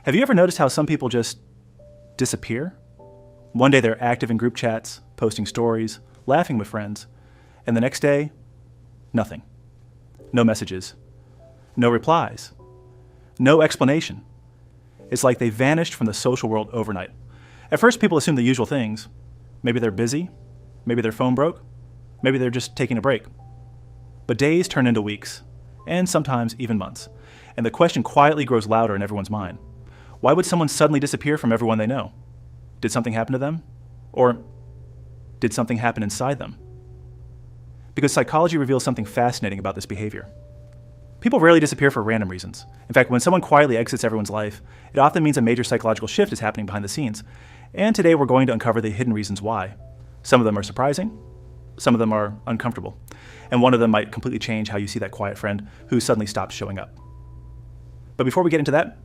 Have you ever noticed how some people just disappear? One day they're active in group chats, posting stories, laughing with friends, and the next day, nothing. No messages, no replies, no explanation. It's like they vanished from the social world overnight. At first, people assume the usual things. Maybe they're busy, maybe their phone broke, maybe they're just taking a break. But days turn into weeks, and sometimes even months, and the question quietly grows louder in everyone's mind. Why would someone suddenly disappear from everyone they know? Did something happen to them? Or did something happen inside them? Because psychology reveals something fascinating about this behavior. People rarely disappear for random reasons. In fact, when someone quietly exits everyone's life, it often means a major psychological shift is happening behind the scenes. And today we're going to uncover the hidden reasons why. Some of them are surprising, some of them are uncomfortable, and one of them might completely change how you see that quiet friend who suddenly stops showing up. But before we get into that,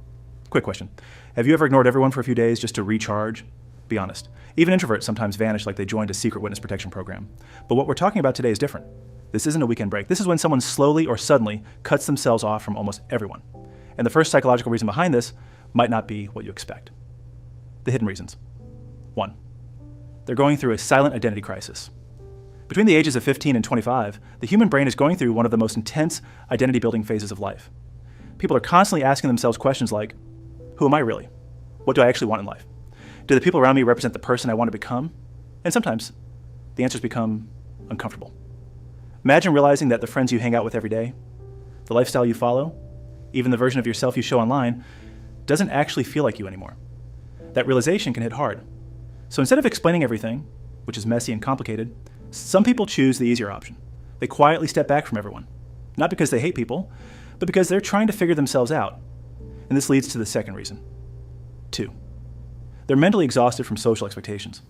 quick question. Have you ever ignored everyone for a few days just to recharge? Be honest. Even introverts sometimes vanish like they joined a secret witness protection program. But what we're talking about today is different. This isn't a weekend break. This is when someone slowly or suddenly cuts themselves off from almost everyone. And the first psychological reason behind this might not be what you expect. The hidden reasons. 1. They're going through a silent identity crisis. Between the ages of 15 and 25, the human brain is going through one of the most intense identity-building phases of life. People are constantly asking themselves questions like, who am I really? What do I actually want in life? Do the people around me represent the person I want to become? And sometimes the answers become uncomfortable. Imagine realizing that the friends you hang out with every day, the lifestyle you follow, even the version of yourself you show online, doesn't actually feel like you anymore. That realization can hit hard. So instead of explaining everything, which is messy and complicated, some people choose the easier option. They quietly step back from everyone, not because they hate people, but because they're trying to figure themselves out. And this leads to the second reason. 2. They're mentally exhausted from social expectations.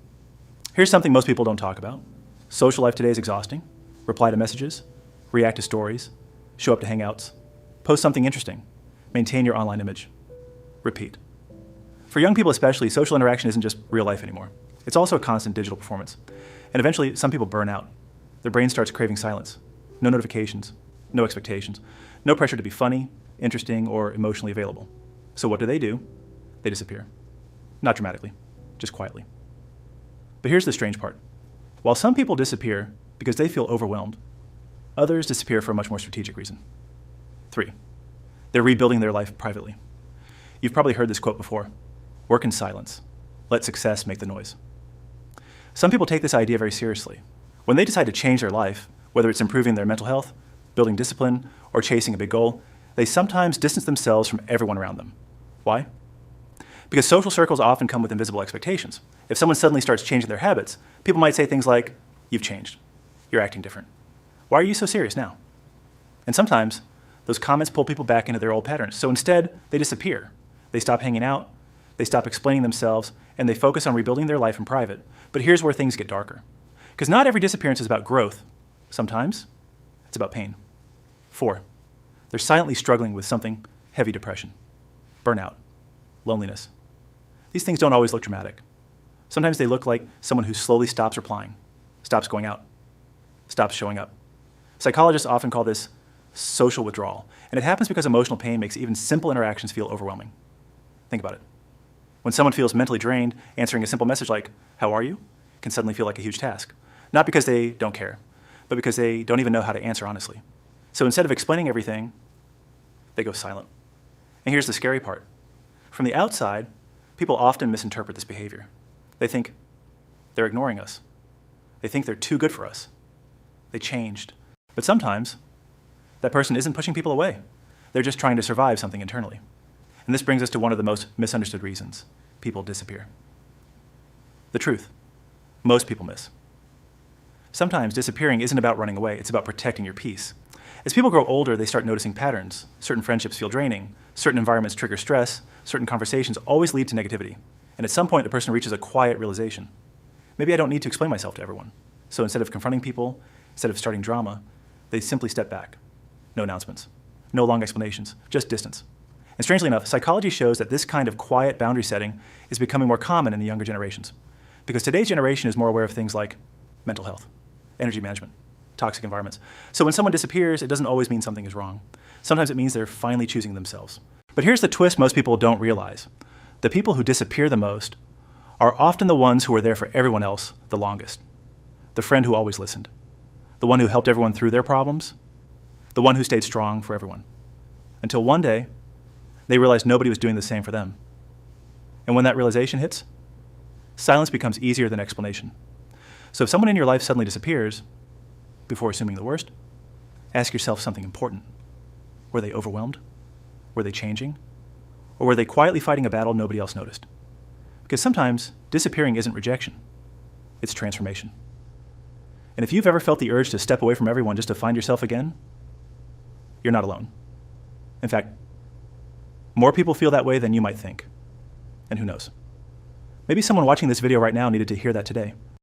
Here's something most people don't talk about. Social life today is exhausting. Reply to messages, react to stories, show up to hangouts, post something interesting, maintain your online image. Repeat. For young people especially, social interaction isn't just real life anymore. It's also a constant digital performance. And eventually, some people burn out. Their brain starts craving silence. No notifications, no expectations, no pressure to be funny, interesting, or emotionally available. So what do? They disappear. Not dramatically, just quietly. But here's the strange part. While some people disappear because they feel overwhelmed, others disappear for a much more strategic reason. 3. They're rebuilding their life privately. You've probably heard this quote before. Work in silence. Let success make the noise. Some people take this idea very seriously. When they decide to change their life, whether it's improving their mental health, building discipline, or chasing a big goal, they sometimes distance themselves from everyone around them. Why? Because social circles often come with invisible expectations. If someone suddenly starts changing their habits, people might say things like, you've changed. You're acting different. Why are you so serious now? And sometimes those comments pull people back into their old patterns. So instead, they disappear. They stop hanging out, they stop explaining themselves, and they focus on rebuilding their life in private. But here's where things get darker. Because not every disappearance is about growth. Sometimes it's about pain. 4. They're silently struggling with something heavy: depression, burnout, loneliness. These things don't always look dramatic. Sometimes they look like someone who slowly stops replying, stops going out, stops showing up. Psychologists often call this social withdrawal, and it happens because emotional pain makes even simple interactions feel overwhelming. Think about it. When someone feels mentally drained, answering a simple message like, how are you, can suddenly feel like a huge task. Not because they don't care, but because they don't even know how to answer honestly. So instead of explaining everything, they go silent. And here's the scary part. From the outside, people often misinterpret this behavior. They think they're ignoring us. They think they're too good for us. They changed. But sometimes, that person isn't pushing people away. They're just trying to survive something internally. And this brings us to one of the most misunderstood reasons people disappear. The truth. Most people miss. Sometimes disappearing isn't about running away, it's about protecting your peace. As people grow older, they start noticing patterns. Certain friendships feel draining, certain environments trigger stress, certain conversations always lead to negativity. And at some point, the person reaches a quiet realization. Maybe I don't need to explain myself to everyone. So instead of confronting people, instead of starting drama, they simply step back. No announcements, no long explanations, just distance. And strangely enough, psychology shows that this kind of quiet boundary setting is becoming more common in the younger generations. Because today's generation is more aware of things like mental health, energy management, toxic environments. So when someone disappears, it doesn't always mean something is wrong. Sometimes it means they're finally choosing themselves. But here's the twist most people don't realize. The people who disappear the most are often the ones who were there for everyone else the longest. The friend who always listened. The one who helped everyone through their problems. The one who stayed strong for everyone. Until one day, they realized nobody was doing the same for them. And when that realization hits, silence becomes easier than explanation. So if someone in your life suddenly disappears, before assuming the worst, ask yourself something important. Were they overwhelmed? Were they changing? Or were they quietly fighting a battle nobody else noticed? Because sometimes disappearing isn't rejection, it's transformation. And if you've ever felt the urge to step away from everyone just to find yourself again, you're not alone. In fact, more people feel that way than you might think. And who knows? Maybe someone watching this video right now needed to hear that today.